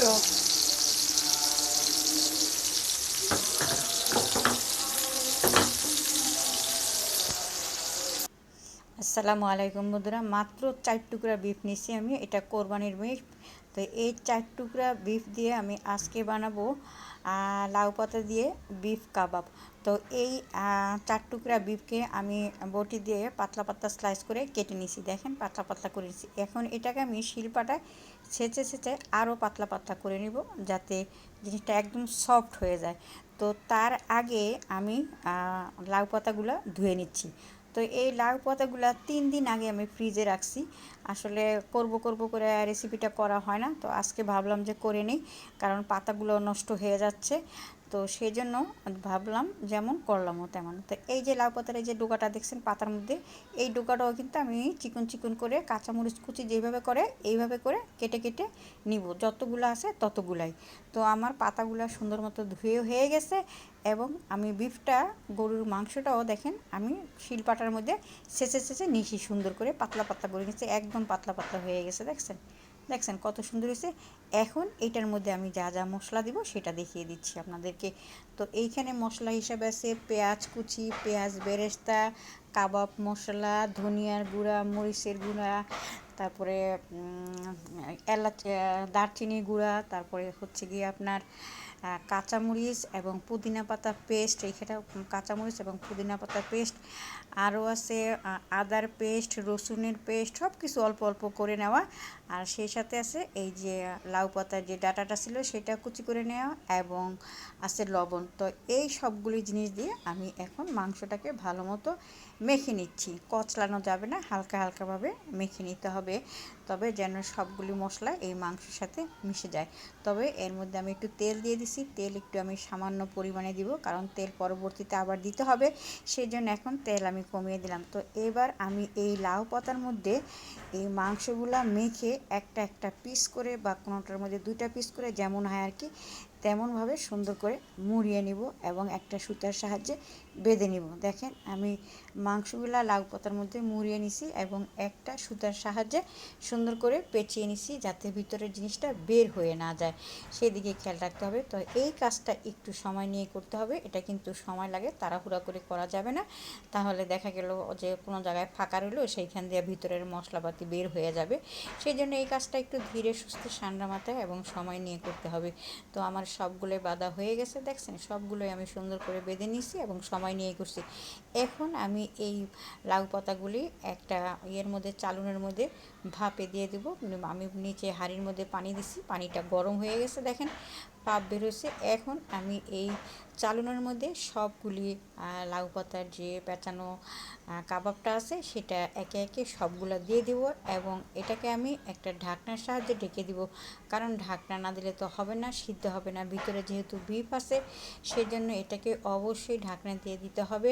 আসসালামু আলাইকুম বন্ধুরা, মাত্র 4 টুকরা বিফ নিচ্ছি আমি। এটা কোরবানির বিফ। তো এই 4 টুকরা বিফ দিয়ে আমি আজকে বানাবো লাউ পাতা দিয়ে বিফ কাবাব। তো এই 4 টুকরা বিফকে আমি বটি দিয়ে পাতলা পাতলা স্লাইস করে কেটে নিছি। দেখেন পাতলা পাতলা করে নিছি। এখন এটাকে আমি শিলপাটায় ছেঁচে আরও পাতলা পাতলা করে নিব, যাতে জিনিসটা একদম সফট হয়ে যায়। তো তার আগে আমি লাউ পাতাগুলো ধুয়ে নিচ্ছি। তো এই লাউ পাতাগুলো 3 দিন আগে আমি ফ্রিজে রাখছি। আসলে করব করে রেসিপিটা করা হয় না, তো আজকে ভাবলাম যে করে নিই, কারণ পাতাগুলো নষ্ট হয়ে যাচ্ছে। তো সেই জন্য ভাবলাম যেমন করলামও তেমন। তো এই যে লাউ পাতার এই যে ডোকাটা দেখছেন পাতার মধ্যে, এই ডোকাটাও কিন্তু আমি চিকন চিকন করে কাঁচামরিচ কুচি যেভাবে করে এইভাবে করে কেটে কেটে নিব, যতগুলো আছে ততগুলাই। তো আমার পাতাগুলো সুন্দর মতো ধুয়ে হয়ে গেছে, এবং আমি বিফটা গরুর মাংসটাও দেখেন আমি শিলপাটার মধ্যে ছেঁচে নিয়েছি, সুন্দর করে পাতলা পাতলা করে নিয়েছি, একদম পাতলা পাতলা হয়ে গেছে। দেখছেন কত সুন্দর হয়েছে। এখন এইটার মধ্যে আমি যা যা মশলা দিব সেটা দেখিয়ে দিচ্ছি আপনাদেরকে। তো এইখানে মশলা হিসাবে আছে পেঁয়াজ কুচি, পেঁয়াজ বেরেস্তা, কাবাব মশলা, ধনিয়ার গুঁড়া, মরিচের গুঁড়া, তারপরে এলাচ, দারচিনি গুঁড়া, তারপরে হচ্ছে গিয়ে আপনার কাঁচামরিচ এবং পুদিনা পাতা পেস্ট। এইখানে কাঁচামরিচ এবং পুদিনা পাতা পেস্ট, আরও আছে আদার পেস্ট, রসুনের পেস্ট, সব কিছু অল্প অল্প করে নেওয়া। আর সেই সাথে আছে এই যে লাউ পাতার যে ডাঁটাটা ছিল সেটা কুচি করে নেওয়া, এবং আছে লবণ। তো এই সবগুলি জিনিস দিয়ে আমি এখন মাংসটাকে ভালো মতো মেখে নিচ্ছি। কচলানো যাবে না, হালকা হালকাভাবে মেখে নিতে হবে, তবে যেন সবগুলি মশলা এই মাংসের সাথে মিশে যায়। তবে এর মধ্যে আমি একটু তেল দিয়ে দিছি। তেল একটু আমি সামান্য পরিমাণে দিব, কারণ তেল পরবর্তীতে আবার দিতে হবে, সেই জন্য এখন তেল আমি কমিয়ে দিলাম। তো এবার আমি এই লাউ পাতার মধ্যে এই মাংসগুলা মেখে একটা একটা পিস করে, বা কোনোটার মধ্যে 2টা পিস করে, যেমন হয় আর কি, তেমনভাবে সুন্দর করে মুড়িয়ে নিব এবং একটা সুতার সাহায্যে বেঁধে নিব। দেখেন আমি মাংসগুলা লাউ পাতার মধ্যে মুড়িয়ে নিছি এবং একটা সুতার সাহায্যে সুন্দর করে পেঁচিয়ে নিছি, যাতে ভিতরের জিনিসটা বের হয়ে না যায়, সেদিকে খেয়াল রাখতে হবে। তো এই কাজটা একটু সময় নিয়ে করতে হবে, এটা কিন্তু সময় লাগে, তাড়াহুড়া করে করা যাবে না, তাহলে দেখা গেল যে কোনো জায়গায় ফাঁকা রইলো, সেইখান দিয়ে ভিতরের মশলাপাতি বের হয়ে যাবে। সেই জন্য এই কাজটা একটু ধীরে সুস্থে ঠান্ডা মাথায় এবং সময় নিয়ে করতে হবে। তো আমার সবগুলোই বাঁধা হয়ে গেছে, দেখছেন সবগুলোই আমি সুন্দর করে বেঁধে নিছি এবং সময় নিয়ে করছি। এখন আমি এই লাউ পাতাগুলি একটা ইয়ের মধ্যে, চালুনের মধ্যে ভাপে দিয়ে দেবো। আমি নিচে হাঁড়ির মধ্যে পানি দিছি, পানিটা গরম হয়ে গেছে, দেখেন ভাপ বেরোচ্ছে। এখন আমি এই চালুনের মধ্যে সবগুলি লাউ পাতার যে পেঁচানো কাবাবটা আছে সেটা একে একে সবগুলো দিয়ে দেব, এবং এটাকে আমি একটা ঢাকনার সাহায্যে ঢেকে দিব, কারণ ঢাকনা না দিলে তো হবে না, সিদ্ধ হবে না, ভিতরে যেহেতু বিফ আছে সেই জন্য এটাকে অবশ্যই ঢাকনা দিয়ে দিতে হবে।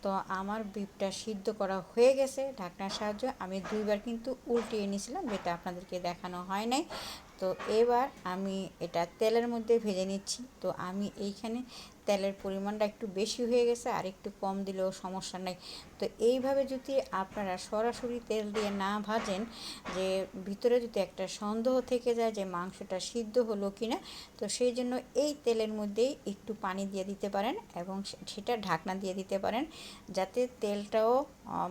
তো আমার বিফটা সিদ্ধ করা হয়ে গেছে, ঢাকনার সাহায্যে আমি 2বার কিন্তু উল্টিয়ে নিয়েছিলাম, যেটা আপনাদেরকে দেখানো হয় নাই। তো এবার আমি এটা তেলের মধ্যে ভেজে নিচ্ছি। তো আমি এইখানে তেলের পরিমাণটা একটু বেশি হয়ে গেছে, আর একটু কম দিলেও সমস্যা নেই। তো এইভাবে যদি আপনারা সরাসরি তেল দিয়ে না ভাজেন, যে ভিতরে যদি একটা সন্দেহ থেকে যায় যে মাংসটা সিদ্ধ হলো কি না, তো সেই জন্য এই তেলের মধ্যেই একটু পানি দিয়ে দিতে পারেন এবং সেটা ঢাকনা দিয়ে দিতে পারেন, যাতে তেলটাও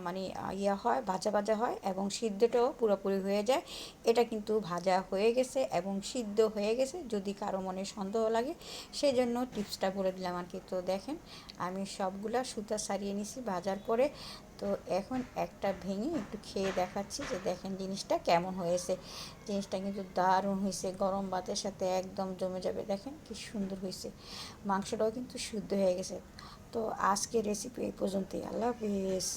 মানে ইয়া হয়, ভাজা ভাজা হয় এবং সিদ্ধটাও পুরোপুরি হয়ে যায়। এটা কিন্তু ভাজা হয়ে গেছে এবং সিদ্ধ হয়ে গেছে, যদি কারো মনে সন্দেহ লাগে সেই জন্য টিপসটা বলে দিলাম আর কি। তো দেখেন আমি সবগুলা সুতা সারিয়ে নিছি ভাজার পরে। তো এখন একটা ভেঙে একটু খেয়ে দেখাচ্ছি যে দেখেন জিনিসটা কেমন হয়েছে। জিনিসটা কিন্তু দারুণ হয়েছে, গরম ভাতের সাথে একদম জমে যাবে। দেখেন কি সুন্দর হয়েছে, মাংসটাও কিন্তু শুদ্ধ হয়ে গেছে। তো আজকের রেসিপি এই পর্যন্তই। আল্লাহ হাফিজ।